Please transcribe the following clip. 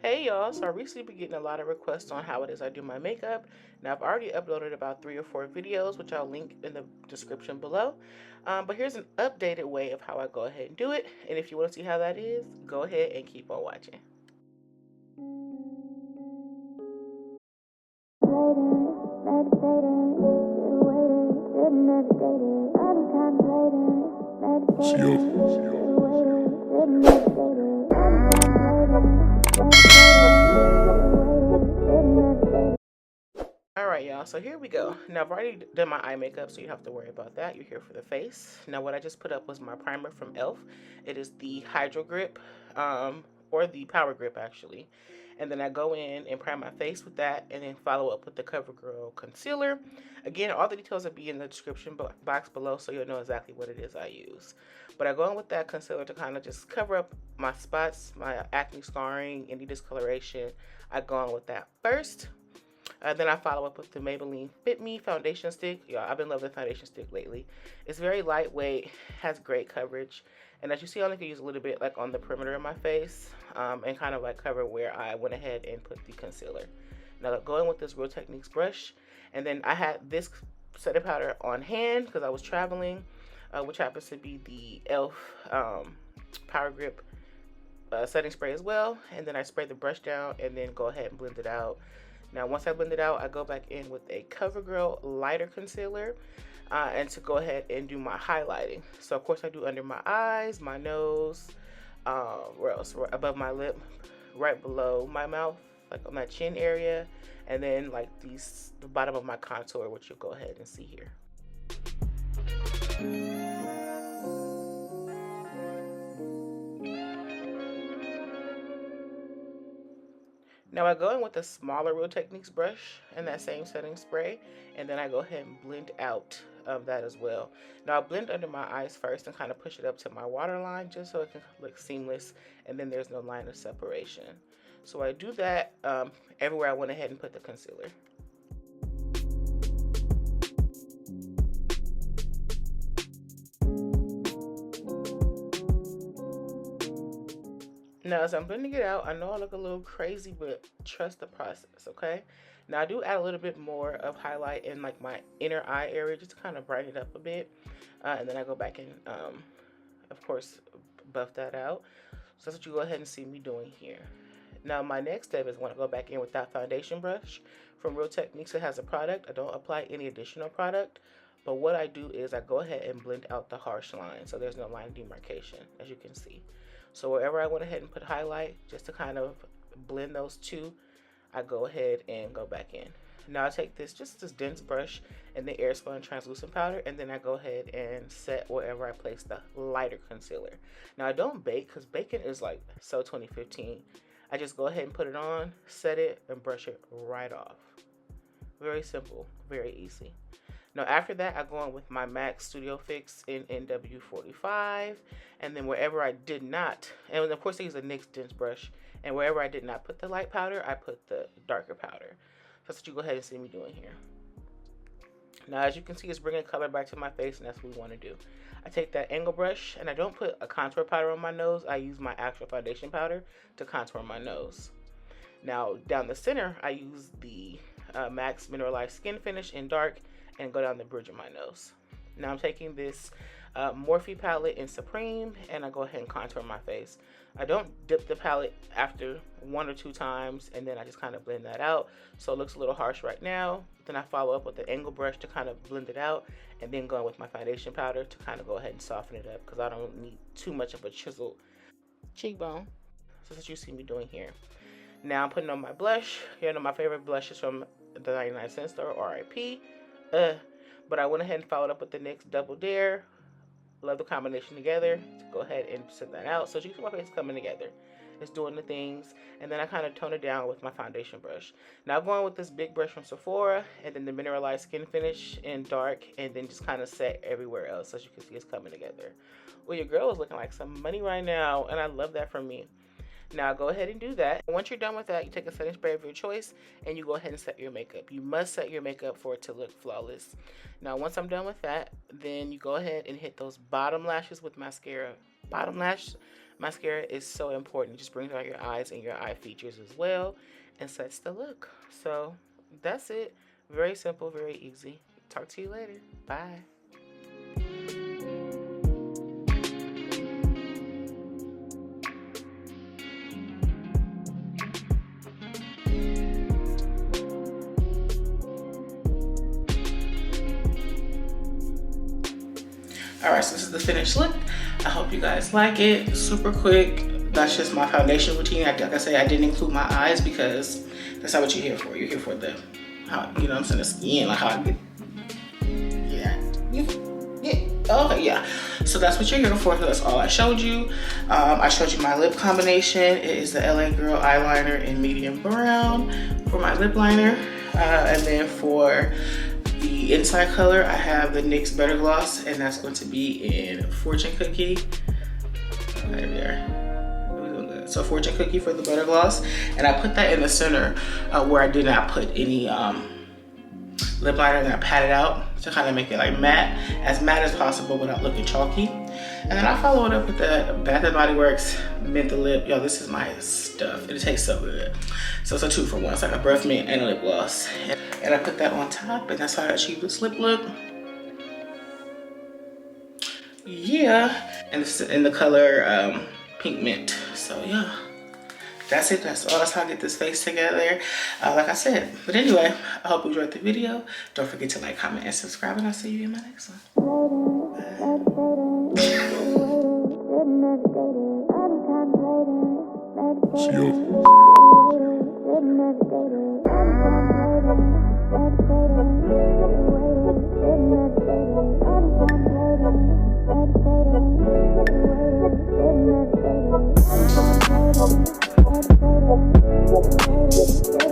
Hey y'all, so I recently been getting a lot of requests on how it is I do my makeup. Now I've already uploaded about 3 or 4 videos, which I'll link in the description below. But here's an updated way of how I go ahead and do it. And if you want to see how that is, go ahead and keep on watching. Alright y'all, so here we go. Now I've already done my eye makeup, so you don't have to worry about that. You're here for the face. Now what I just put up was my primer from e.l.f. It is the Hydro Grip, or the Power Grip actually. And then I go in and prime my face with that, and then follow up with the Covergirl concealer. Again, all the details will be in the description box below, so you'll know exactly what it is I use. But I go in with that concealer to kind of just cover up my spots, my acne scarring, any discoloration. I go in with that first. Then I follow up with the Maybelline Fit Me foundation stick. Y'all, I've been loving the foundation stick lately. It's very lightweight, has great coverage, and as you see, I only can use a little bit like on the perimeter of my face, and kind of like cover where I went ahead and put the concealer. Now go in with this Real Techniques brush, and then I had this setting powder on hand because I was traveling, which happens to be the e.l.f. Power Grip setting spray as well. And then I spray the brush down and then go ahead and blend it out. Now once I blend it out, I go back in with a CoverGirl lighter concealer, and to go ahead and do my highlighting. So of course I do under my eyes, my nose, where else? Right above my lip, right below my mouth, like on that chin area, and then like the bottom of my contour, which you'll go ahead and see here. Now I go in with a smaller Real Techniques brush and that same setting spray, and then I go ahead and blend out that as well. Now I blend under my eyes first and kind of push it up to my waterline just so it can look seamless, and then there's no line of separation. So I do that everywhere I went ahead and put the concealer. Now, as I'm blending it out, I know I look a little crazy, but trust the process, okay? Now, I do add a little bit more of highlight in like my inner eye area just to kind of brighten it up a bit. And then I go back and, of course, buff that out. So that's what you go ahead and see me doing here. Now, my next step is when I go back in with that foundation brush from Real Techniques. It has a product. I don't apply any additional product. But what I do is I go ahead and blend out the harsh line, so there's no line demarcation, as you can see. So wherever I went ahead and put highlight, just to kind of blend those two, I go ahead and go back in. Now I take this dense brush and the AIRSPUN translucent powder, and then I go ahead and set wherever I place the lighter concealer. Now I don't bake because baking is like so 2015. I just go ahead and put it on, set it, and brush it right off. Very simple, very easy. Now after that, I go on with my MAC Studio Fix in NW45, and then wherever I did not, and of course I use a NYX dense brush, and wherever I did not put the light powder, I put the darker powder. So that's what you go ahead and see me doing here. Now as you can see, it's bringing color back to my face, and that's what we want to do. I take that angle brush, and I don't put a contour powder on my nose. I use my actual foundation powder to contour my nose. Now down the center, I use the MAC's Mineralized Skin Finish in dark, and go down the bridge of my nose. Now I'm taking this Morphe palette in Supreme, and I go ahead and contour my face. I don't dip the palette after 1 or 2 times, and then I just kind of blend that out. So it looks a little harsh right now. Then I follow up with the angle brush to kind of blend it out, and then go in with my foundation powder to kind of go ahead and soften it up because I don't need too much of a chiseled cheekbone. So that's what you see me doing here. Now I'm putting on my blush. You know, my favorite blush is from the 99-cent store, RIP. But I went ahead and followed up with the NYX Double Dare. Love the combination together. Go ahead and set that out. So you can see my face coming together. It's doing the things. And then I kind of tone it down with my foundation brush. Now I'm going with this big brush from Sephora, and then the Mineralized Skin Finish in dark, and then just kind of set everywhere else. So as you can see, it's coming together. Well, your girl is looking like some money right now, and I love that from me. Now go ahead and do that. Once you're done with that, you take a setting spray of your choice and you go ahead and set your makeup. You must set your makeup for it to look flawless. Now once I'm done with that, then you go ahead and hit those bottom lashes with mascara. Bottom lash Mascara is so important. It just brings out your eyes and your eye features as well and sets the look. So that's it. Very simple, very easy. Talk to you later. Bye. Alright, so this is the finished look. I hope you guys like it. Super quick. That's just my foundation routine. Like I said, I didn't include my eyes because that's not what you're here for. You're here for the, how, you know what I'm saying, the skin, like how I get, okay, yeah. So that's what you're here for. That's all I showed you. I showed you my lip combination. It is the LA Girl eyeliner in medium brown for my lip liner. And then for the inside color, I have the NYX Butter Gloss, and that's going to be in Fortune Cookie. Right there. So Fortune Cookie for the Butter Gloss. And I put that in the center where I did not put any lip liner, and I pat it out to kind of make it like matte as possible without looking chalky. And then I follow it up with the Bath & Body Works Mint the Lip. Yo, this is my stuff. It tastes so good. So it's a 2-for-1. It's like a breath mint and a lip gloss. And I put that on top, and that's how I achieve this lip look. Yeah. And this is in the color Pink Mint. So yeah. That's it. That's all. That's how I get this face together. Like I said. But anyway, I hope you enjoyed the video. Don't forget to like, comment, and subscribe. And I'll see you in my next one. Bye.